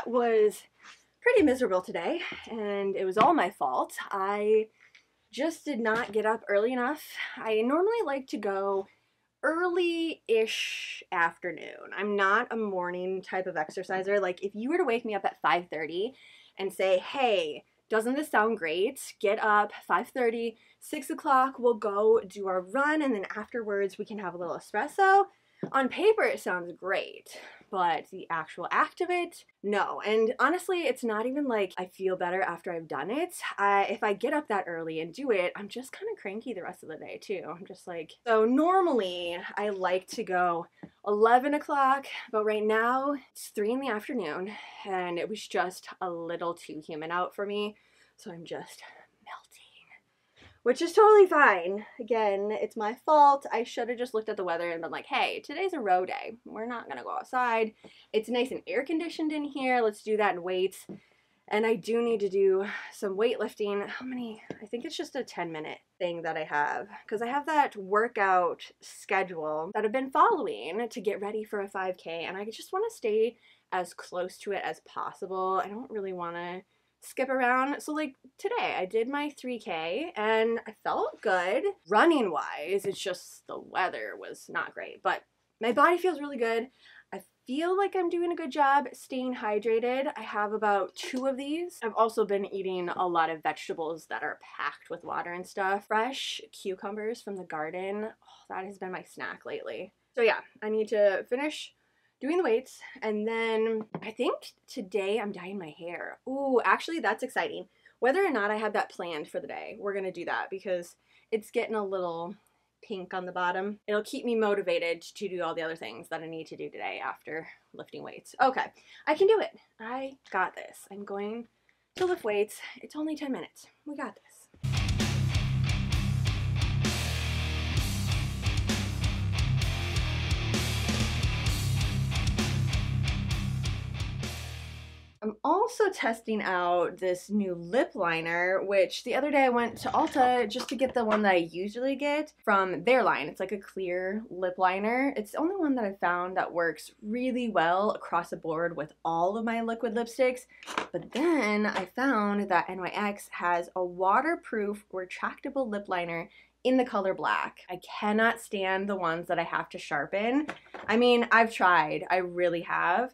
was pretty miserable today, and it was all my fault. I just did not get up early enough. I normally like to go early-ish afternoon. I'm not a morning type of exerciser. Like, if you were to wake me up at 5:30 and say, hey, doesn't this sound great? Get up, 5:30, 6 o'clock, we'll go do our run, and then afterwards we can have a little espresso. On paper, it sounds great, but the actual act of it, no. And honestly, it's not even like I feel better after I've done it. If I get up that early and do it, I'm just kind of cranky the rest of the day too. I'm just like, so normally I like to go 11 o'clock, but right now it's 3 in the afternoon and it was just a little too humid out for me. So I'm just melting, which is totally fine. Again, it's my fault. I should have just looked at the weather and been like, hey, today's a row day. We're not gonna go outside. It's nice and air conditioned in here. Let's do that in weights. And I do need to do some weightlifting. How many? I think it's just a 10-minute thing that I have, because I have that workout schedule that I've been following to get ready for a 5K, and I just want to stay as close to it as possible. I don't really want to skip around. So like today I did my 3K and I felt good running wise. It's just the weather was not great, but my body feels really good. I feel like I'm doing a good job staying hydrated. I have about 2 of these. I've also been eating a lot of vegetables that are packed with water and stuff. Fresh cucumbers from the garden. Oh, that has been my snack lately. So yeah, I need to finish doing the weights, and then I think today I'm dyeing my hair. Ooh, actually that's exciting. Whether or not I have that planned for the day, we're gonna do that because it's getting a little pink on the bottom. It'll keep me motivated to do all the other things that I need to do today after lifting weights. Okay, I can do it. I got this. I'm going to lift weights. It's only 10 minutes. We got this. I'm also testing out this new lip liner, which the other day I went to Ulta just to get the one that I usually get from their line. It's like a clear lip liner. It's the only one that I found that works really well across the board with all of my liquid lipsticks. But then I found that NYX has a waterproof retractable lip liner in the color black. I cannot stand the ones that I have to sharpen. I mean, I've tried, I really have,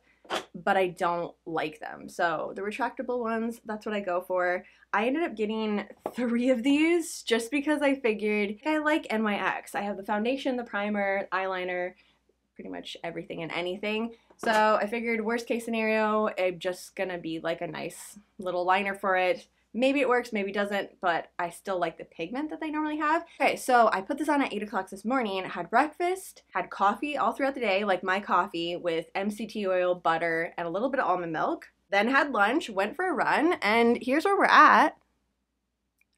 but I don't like them. So the retractable ones, that's what I go for. I ended up getting 3 of these just because I figured I like NYX. I have the foundation, the primer, eyeliner, pretty much everything and anything. So I figured worst case scenario, I'm just gonna be like a nice little liner for it. Maybe it works, maybe it doesn't, but I still like the pigment that they normally have. Okay, so I put this on at 8 o'clock this morning, had breakfast, had coffee all throughout the day, like my coffee with MCT oil, butter, and a little bit of almond milk. Then had lunch, went for a run, and here's where we're at.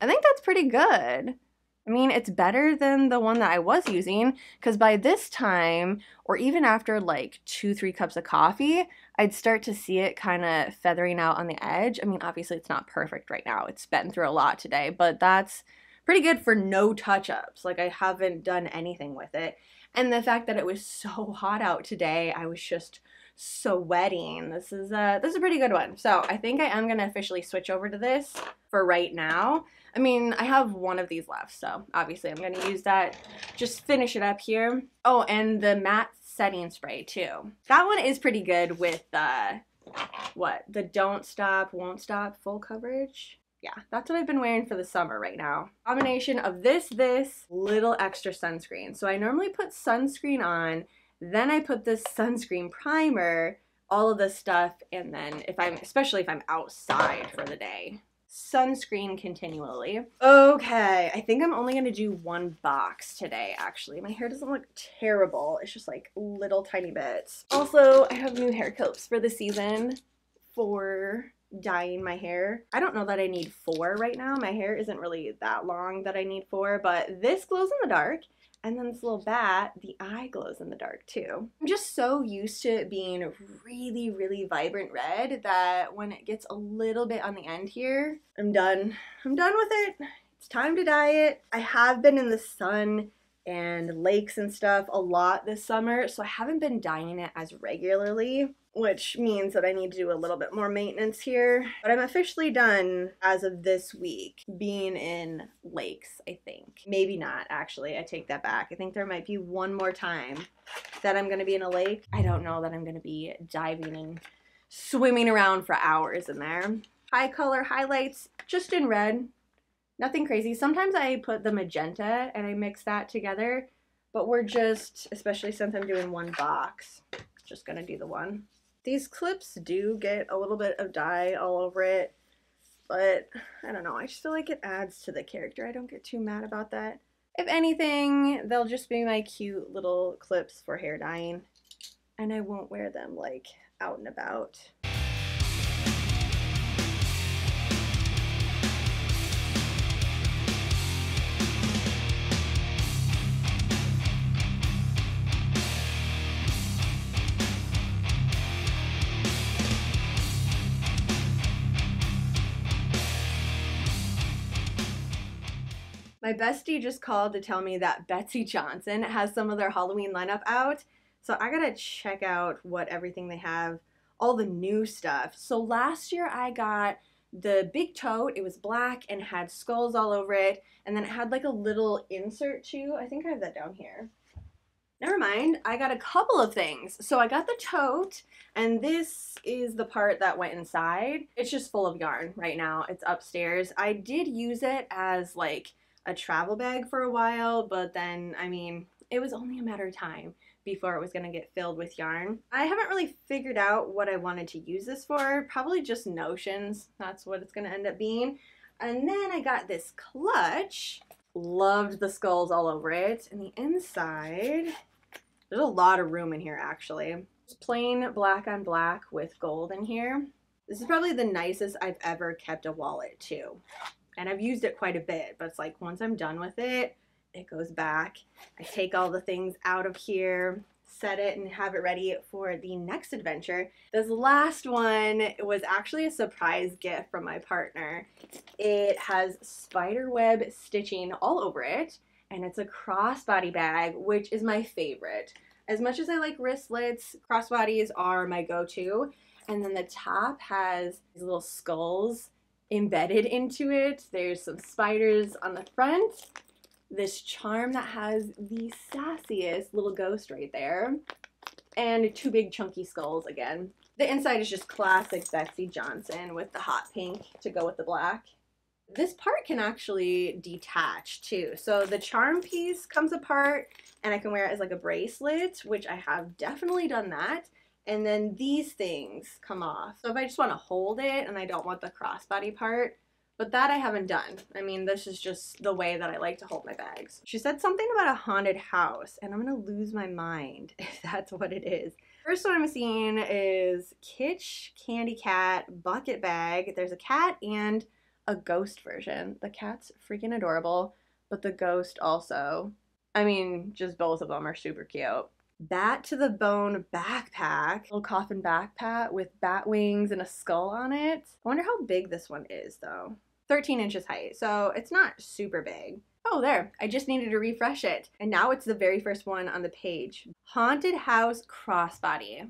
I think that's pretty good. I mean, it's better than the one that I was using, because by this time, or even after like 2-3 cups of coffee, I'd start to see it kind of feathering out on the edge. I mean, obviously it's not perfect right now. It's been through a lot today, but that's pretty good for no touch-ups. Like, I haven't done anything with it. And the fact that it was so hot out today, I was just sweating. This is a pretty good one. So I think I am gonna officially switch over to this for right now. I mean, I have 1 of these left, so obviously I'm gonna use that. Just finish it up here. Oh, and the matte setting spray too. That one is pretty good with the don't stop, won't stop full coverage. Yeah, that's what I've been wearing for the summer right now. Combination of this little extra sunscreen. So I normally put sunscreen on, then I put this sunscreen primer, all of this stuff, and then especially if I'm outside for the day, sunscreen continually. Okay, I think I'm only gonna do 1 box today, actually. My hair doesn't look terrible. It's just like little tiny bits. Also, I have new hair clips for the season for dyeing my hair. I don't know that I need 4 right now. My hair isn't really that long that I need 4, but this glows in the dark. And then this little bat, the eye glows in the dark too. I'm just so used to it being really, really vibrant red that when it gets a little bit on the end here, I'm done. I'm done with it. It's time to dye it. I have been in the sun and lakes and stuff a lot this summer, so I haven't been dyeing it as regularly. which means that I need to do a little bit more maintenance here. But I'm officially done as of this week being in lakes, I think. Maybe not, actually. I take that back. I think there might be one more time that I'm gonna be in a lake. I don't know that I'm gonna be diving and swimming around for hours in there. High color highlights, just in red. Nothing crazy. Sometimes I put the magenta and I mix that together, but we're just, especially since I'm doing one box, just gonna do the one. These clips do get a little bit of dye all over it, but I don't know, I just feel like it adds to the character. I don't get too mad about that. If anything, they'll just be my cute little clips for hair dyeing, and I won't wear them like out and about. My bestie just called to tell me that Betsy Johnson has some of their Halloween lineup out. So I gotta check out what everything they have, all the new stuff. So last year I got the big tote. It was black and had skulls all over it. And then it had like a little insert too. I think I have that down here. Never mind, I got a couple of things. So I got the tote, and this is the part that went inside. It's just full of yarn right now. It's upstairs. I did use it as like a travel bag for a while, but then, I mean, it was only a matter of time before it was gonna get filled with yarn. I haven't really figured out what I wanted to use this for. Probably just notions. That's what it's gonna end up being. And then I got this clutch. Loved the skulls all over it. And the inside, there's a lot of room in here actually. It's plain black on black with gold in here. This is probably the nicest I've ever kept a wallet too. And I've used it quite a bit, but it's like once I'm done with it, it goes back. I take all the things out of here, set it, and have it ready for the next adventure. This last one was actually a surprise gift from my partner. It has spider web stitching all over it, and it's a crossbody bag, which is my favorite. As much as I like wristlets, crossbodies are my go-to. And then the top has these little skulls embedded into it. There's some spiders on the front. This charm that has the sassiest little ghost right there. And two big chunky skulls again. The inside is just classic Betsy Johnson with the hot pink to go with the black. This part can actually detach too. So the charm piece comes apart and I can wear it as like a bracelet, which I have definitely done that. And then these things come off. So if I just want to hold it and I don't want the crossbody part, but that I haven't done. I mean, this is just the way that I like to hold my bags. She said something about a haunted house, and I'm gonna lose my mind if that's what it is. First one I'm seeing is Kitsch Candy Cat Bucket Bag. There's a cat and a ghost version. The cat's freaking adorable, but the ghost also. I mean, just both of them are super cute. Bat to the Bone backpack, little coffin backpack with bat wings and a skull on it. I wonder how big this one is though. 13 inches height, so it's not super big. Oh, there, I just needed to refresh it. And now it's the very first one on the page. Haunted House Crossbody.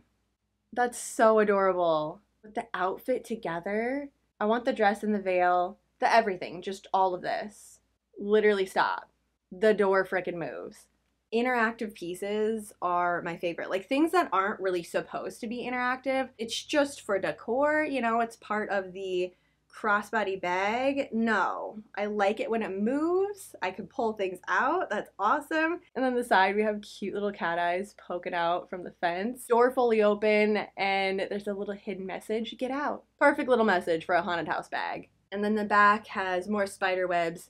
That's so adorable. With the outfit together, I want the dress and the veil, the everything, just all of this. Literally stop. The door frickin' moves. Interactive pieces are my favorite. Like things that aren't really supposed to be interactive. It's just for decor, you know, it's part of the crossbody bag. No, I like it when it moves. I can pull things out. That's awesome. And on the side, we have cute little cat eyes poking out from the fence. Door fully open, and there's a little hidden message. Get out. Perfect little message for a haunted house bag. And then the back has more spider webs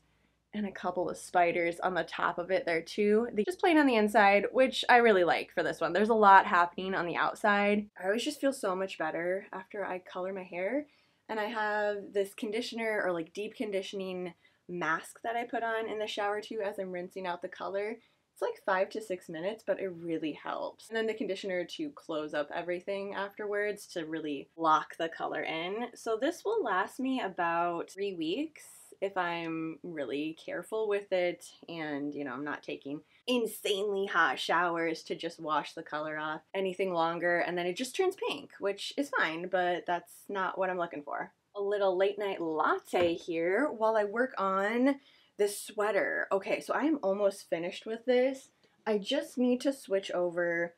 and a couple of spiders on the top of it there too. They just plain on the inside, which I really like for this one. There's a lot happening on the outside. I always just feel so much better after I color my hair. And I have this conditioner or like deep conditioning mask that I put on in the shower too as I'm rinsing out the color. It's like 5 to 6 minutes, but it really helps. And then the conditioner to close up everything afterwards to really lock the color in. So this will last me about 3 weeks. if I'm really careful with it and, you know, I'm not taking insanely hot showers to just wash the color off anything longer, and then it just turns pink, which is fine, but that's not what I'm looking for. A little late night latte here while I work on this sweater. Okay, so I am almost finished with this. I just need to switch over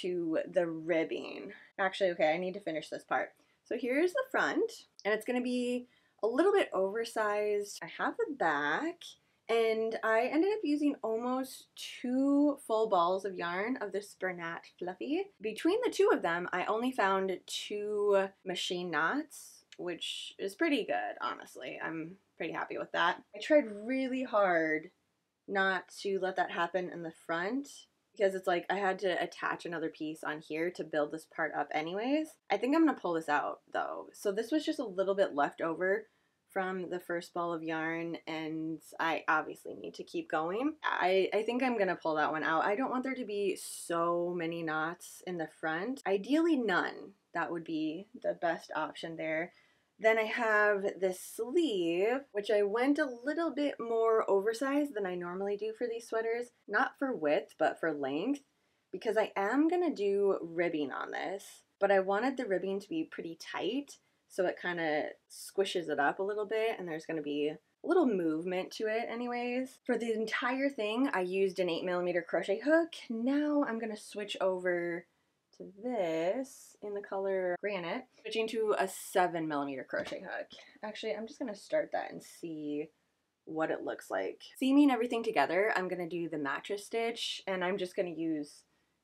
to the ribbing. Actually, okay, I need to finish this part. So here's the front, and it's gonna be a little bit oversized. I have the back, and I ended up using almost 2 full balls of yarn of this Bernat Fluffy. Between the 2 of them, I only found 2 machine knots, which is pretty good, honestly. I'm pretty happy with that. I tried really hard not to let that happen in the front because it's like I had to attach another piece on here to build this part up anyways. I think I'm gonna pull this out though. So this was just a little bit left over from the first ball of yarn, and I obviously need to keep going. I think I'm gonna pull that one out. I don't want there to be so many knots in the front. Ideally none. That would be the best option there. Then I have this sleeve, which I went a little bit more oversized than I normally do for these sweaters. Not for width, but for length, because I am gonna do ribbing on this, but I wanted the ribbing to be pretty tight, so it kind of squishes it up a little bit, and there's gonna be a little movement to it anyways. For the entire thing, I used an 8mm crochet hook. Now I'm gonna switch over to this in the color Granite, switching to a 7mm crochet hook. Actually, I'm just gonna start that and see what it looks like. Seaming everything together, I'm gonna do the mattress stitch, and I'm just gonna use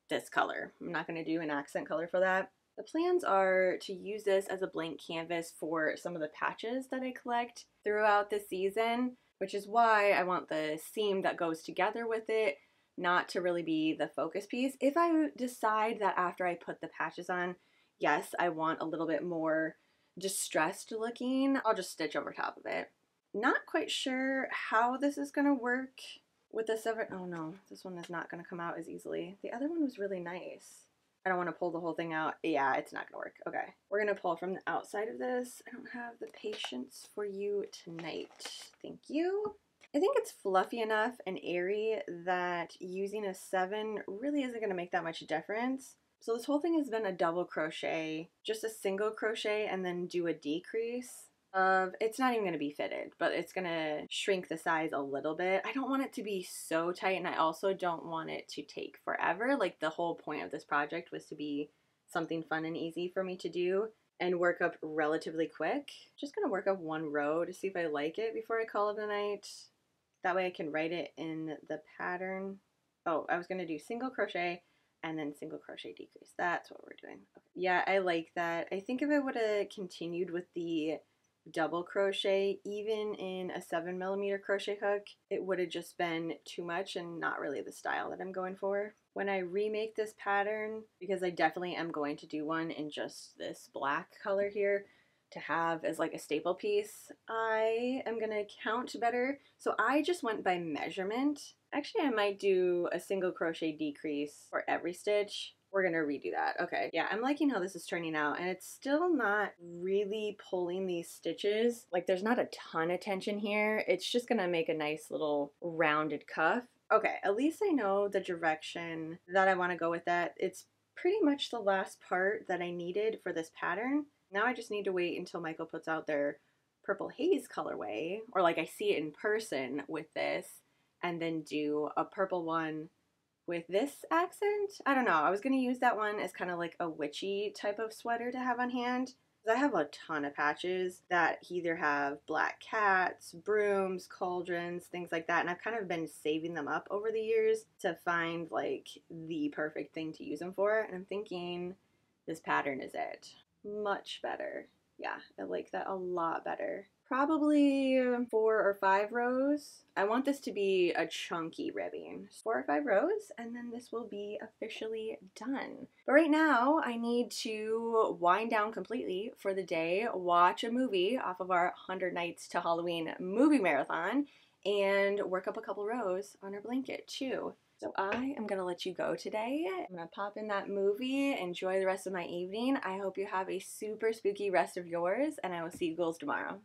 this color. I'm not gonna do an accent color for that. The plans are to use this as a blank canvas for some of the patches that I collect throughout the season, which is why I want the seam that goes together with it not to really be the focus piece. If I decide that after I put the patches on, yes, I want a little bit more distressed looking, I'll just stitch over top of it. Not quite sure how this is gonna work with the 7, oh no, this one is not gonna come out as easily. The other one was really nice. I don't want to pull the whole thing out. Yeah, it's not gonna work. Okay, we're gonna pull from the outside of this. I don't have the patience for you tonight. Thank you. I think it's fluffy enough and airy that using a 7 really isn't going to make that much difference. So this whole thing has been a double crochet, just a single crochet and then do a decrease of, it's not even going to be fitted, but it's going to shrink the size a little bit. I don't want it to be so tight, and I also don't want it to take forever. Like, the whole point of this project was to be something fun and easy for me to do and work up relatively quick. Just going to work up 1 row to see if I like it before I call it a night. That way I can write it in the pattern. Oh, I was going to do single crochet and then single crochet decrease. That's what we're doing. Okay. Yeah, I like that. I think if I would have continued with the double crochet, even in a 7mm crochet hook, it would have just been too much and not really the style that I'm going for. When I remake this pattern, because I definitely am going to do one in just this black color here, to have as like a staple piece, I am gonna count better. So I just went by measurement. Actually, I might do a single crochet decrease for every stitch. We're gonna redo that. Okay, yeah, I'm liking how this is turning out, and it's still not really pulling these stitches. Like, there's not a ton of tension here. It's just gonna make a nice little rounded cuff. Okay, at least I know the direction that I want to go with that. It's pretty much the last part that I needed for this pattern. Now I just need to wait until Michael puts out their Purple Haze colorway, or like I see it in person with this, and then do a purple one with this accent. I don't know. I was going to use that one as kind of like a witchy type of sweater to have on hand. I have a ton of patches that either have black cats, brooms, cauldrons, things like that, and I've kind of been saving them up over the years to find like the perfect thing to use them for, and I'm thinking this pattern is it. Much better. Yeah, I like that a lot better. Probably 4 or 5 rows. I want this to be a chunky ribbing. 4 or 5 rows, and then this will be officially done. But right now, I need to wind down completely for the day, watch a movie off of our 100 Nights to Halloween movie marathon, and work up a couple rows on our blanket too. So I am going to let you go today. I'm going to pop in that movie, enjoy the rest of my evening. I hope you have a super spooky rest of yours, and I will see you ghouls tomorrow.